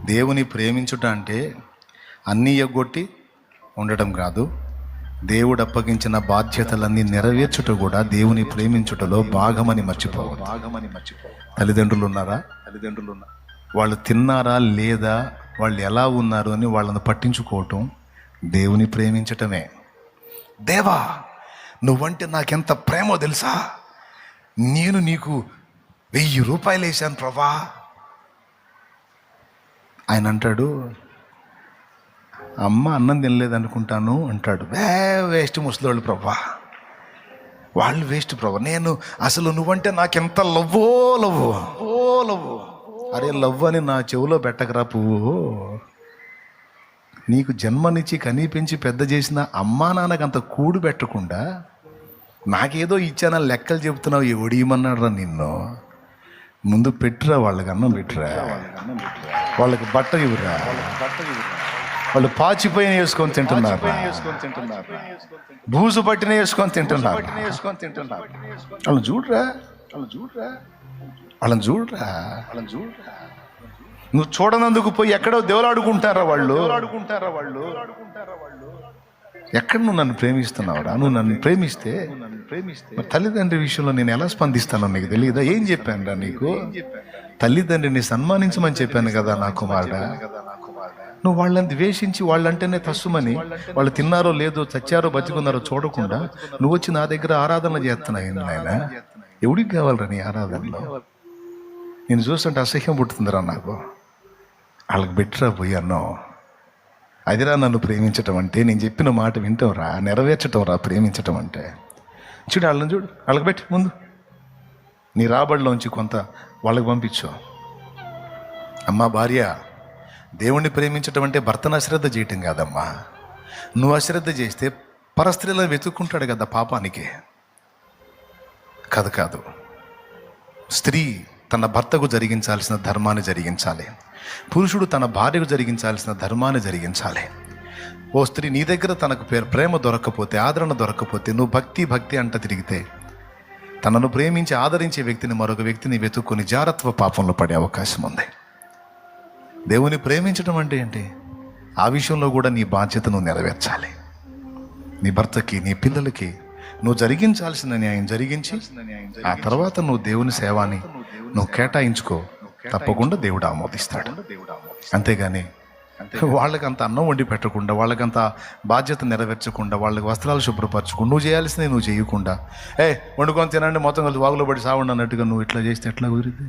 దేవుని ప్రేమించుట అంటే అన్నీ ఎగ్గొట్టి ఉండటం కాదు. దేవుడు అప్పగించిన బాధ్యతలన్నీ నెరవేర్చుట కూడా దేవుని ప్రేమించుటలో భాగమని మర్చిపోవద్దు. తల్లిదండ్రులు ఉన్నారా? వాళ్ళు తిన్నారా లేదా, వాళ్ళు ఎలా ఉన్నారు అని వాళ్ళని పట్టించుకోవటం దేవుని ప్రేమించటమే. దేవా, నువ్వంటే నాకెంత ప్రేమో తెలుసా, నేను నీకు 1000 రూపాయలు వేసాను ప్రభా. ఆయన అంటాడు, అమ్మ అన్నం తినలేదనుకుంటాను అంటాడు. వేస్ట్ ముసలోళ్ళు ప్రభా, వాళ్ళు వేస్ట్ ప్రభా. నేను అసలు నువ్వంటే నాకెంత లవ్వో లవ్వు. అరే లవ్ అని నా చెవిలో పెట్టకరా పువ్వు. నీకు జన్మనిచ్చి కనిపించి పెద్ద చేసిన అమ్మా నాన్నకంత కూడు పెట్టకుండా నాకేదో ఇచ్చానని లెక్కలు చెబుతున్నావు. ఎవడేమన్నాడు రా నిన్ను? ముందు పెట్టురా, వాళ్ళకి అన్నం పెట్టురా, వాళ్ళకి బట్ట ఇవ్వరా. వాళ్ళు పాచిపోయిన వేసుకొని తింటున్నారు, బూజు పట్టిన వేసుకొని తింటున్నారు. వాళ్ళని చూడరా. నువ్వు చూడనందుకు పోయి ఎక్కడో దేవులాడుకుంటారా వాళ్ళు. ఎక్కడ నువ్వు నన్ను ప్రేమిస్తున్నావురా? నువ్వు నన్ను ప్రేమిస్తే తల్లిదండ్రి విషయంలో నేను ఎలా స్పందిస్తానో నీకు తెలియదా? ఏం చెప్పాను రా నీకు? తల్లిదండ్రిని సన్మానించమని చెప్పాను కదా నా కుమారుడా. నువ్వు వాళ్ళని ద్వేషించి వాళ్ళంటేనే తస్సుమని, వాళ్ళు తిన్నారో లేదో, చచ్చారో బతికున్నారో చూడకుండా నువ్వు వచ్చి నా దగ్గర ఆరాధన చేస్తున్నావు. నాయన, ఎవడికి కావాలరా నీ ఆరాధనలో? నేను చూస్తుంటే అసహ్యం పుట్టుతుందిరా నాకు. వాళ్ళకి బెట్టరా పోయి అన్నో. అదిరా నన్ను ప్రేమించటం అంటే. నేను చెప్పిన మాట వింటావురా, నెరవేర్చటం రా ప్రేమించటం అంటే. చూడు వాళ్ళని, చూడు వాళ్ళకి పెట్టి ముందు నీ రాబడిలోంచి కొంత వాళ్ళకి పంపించు. అమ్మా భార్య, దేవుణ్ణి ప్రేమించటం అంటే భర్తను అశ్రద్ధ చేయటం కాదమ్మా. నువ్వు అశ్రద్ధ చేస్తే పరస్త్రీలను వెతుక్కుంటాడు కదా పాపానికి. కాదు. స్త్రీ తన భర్తకు జరిగించాల్సిన ధర్మాన్ని జరిగించాలి. పురుషుడు తన భార్యకు జరిగించాల్సిన ధర్మాన్ని జరిగించాలి. ఓ స్త్రీ, నీ దగ్గర తనకు ప్రేమ దొరకకపోతే, ఆదరణ దొరకకపోతే, నువ్వు భక్తి అంట తిరిగితే, తనను ప్రేమించి ఆదరించే వ్యక్తిని మరొక వ్యక్తిని వెతుక్కొని జారత్వ పాపంలో పడే అవకాశం ఉంది. దేవుని ప్రేమించడం అంటే ఏంటి? ఆ విషయంలో కూడా నీ బాధ్యతను నెరవేర్చాలి. నీ భర్తకి, నీ పిల్లలకి నువ్వు జరిగించాల్సిన న్యాయం జరిగించి, ఆ తర్వాత నువ్వు దేవుని సేవాని నువ్వు కేటాయించుకో. తప్పకుండా దేవుడు ఆమోదిస్తాడు. అంతేగాని వాళ్ళకంత అన్నం వండి పెట్టకుండా, వాళ్ళకంత బాధ్యత నెరవేర్చకుండా, వాళ్ళకి వస్త్రాలు శుభ్రపరచకుండా, నువ్వు చేయాల్సింది నువ్వు చేయకుండా, వండుకొని తినండి మొత్తం కలిసి వాగులో పడి సావండి అన్నట్టుగా నువ్వు ఇట్లా చేస్తే ఎట్లా కుదిరిద్ది?